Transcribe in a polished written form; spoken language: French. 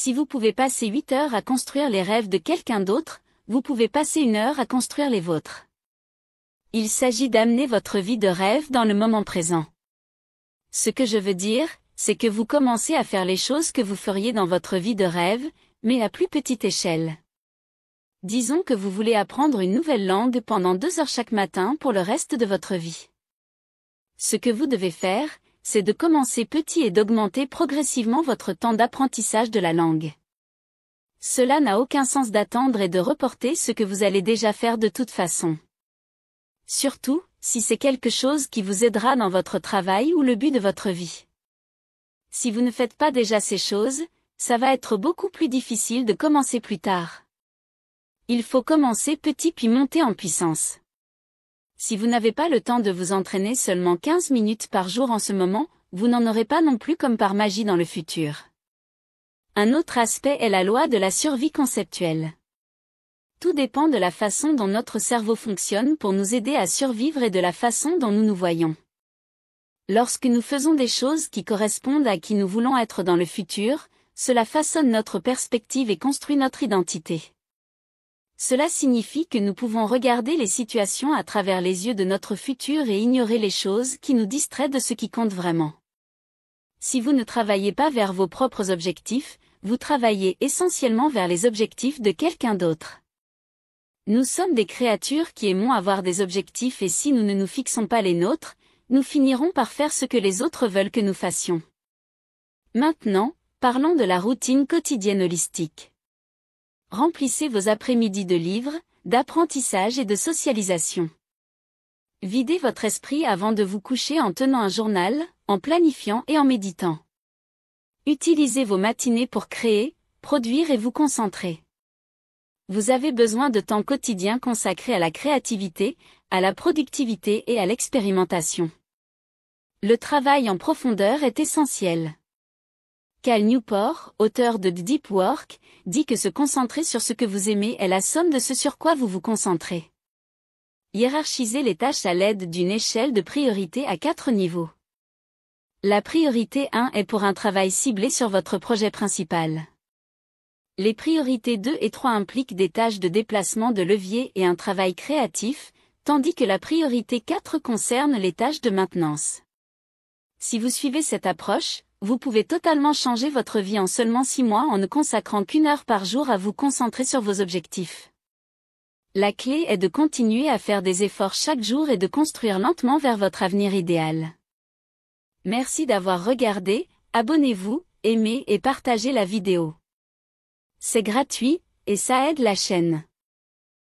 Si vous pouvez passer 8 heures à construire les rêves de quelqu'un d'autre, vous pouvez passer 1 heure à construire les vôtres. Il s'agit d'amener votre vie de rêve dans le moment présent. Ce que je veux dire, c'est que vous commencez à faire les choses que vous feriez dans votre vie de rêve, mais à plus petite échelle. Disons que vous voulez apprendre une nouvelle langue pendant 2 heures chaque matin pour le reste de votre vie. Ce que vous devez faire, c'est de commencer petit et d'augmenter progressivement votre temps d'apprentissage de la langue. Cela n'a aucun sens d'attendre et de reporter ce que vous allez déjà faire de toute façon. Surtout, si c'est quelque chose qui vous aidera dans votre travail ou le but de votre vie. Si vous ne faites pas déjà ces choses, ça va être beaucoup plus difficile de commencer plus tard. Il faut commencer petit puis monter en puissance. Si vous n'avez pas le temps de vous entraîner seulement 15 minutes par jour en ce moment, vous n'en aurez pas non plus comme par magie dans le futur. Un autre aspect est la loi de la survie conceptuelle. Tout dépend de la façon dont notre cerveau fonctionne pour nous aider à survivre et de la façon dont nous nous voyons. Lorsque nous faisons des choses qui correspondent à qui nous voulons être dans le futur, cela façonne notre perspective et construit notre identité. Cela signifie que nous pouvons regarder les situations à travers les yeux de notre futur et ignorer les choses qui nous distraient de ce qui compte vraiment. Si vous ne travaillez pas vers vos propres objectifs, vous travaillez essentiellement vers les objectifs de quelqu'un d'autre. Nous sommes des créatures qui aimons avoir des objectifs et si nous ne nous fixons pas les nôtres, nous finirons par faire ce que les autres veulent que nous fassions. Maintenant, parlons de la routine quotidienne holistique. Remplissez vos après-midi de livres, d'apprentissage et de socialisation. Videz votre esprit avant de vous coucher en tenant un journal, en planifiant et en méditant. Utilisez vos matinées pour créer, produire et vous concentrer. Vous avez besoin de temps quotidien consacré à la créativité, à la productivité et à l'expérimentation. Le travail en profondeur est essentiel. Cal Newport, auteur de Deep Work, dit que se concentrer sur ce que vous aimez est la somme de ce sur quoi vous vous concentrez. Hiérarchisez les tâches à l'aide d'une échelle de priorité à 4 niveaux. La priorité 1 est pour un travail ciblé sur votre projet principal. Les priorités 2 et 3 impliquent des tâches de déplacement de levier et un travail créatif, tandis que la priorité 4 concerne les tâches de maintenance. Si vous suivez cette approche, vous pouvez totalement changer votre vie en seulement 6 mois en ne consacrant qu'1 heure par jour à vous concentrer sur vos objectifs. La clé est de continuer à faire des efforts chaque jour et de construire lentement vers votre avenir idéal. Merci d'avoir regardé, abonnez-vous, aimez et partagez la vidéo. C'est gratuit, et ça aide la chaîne.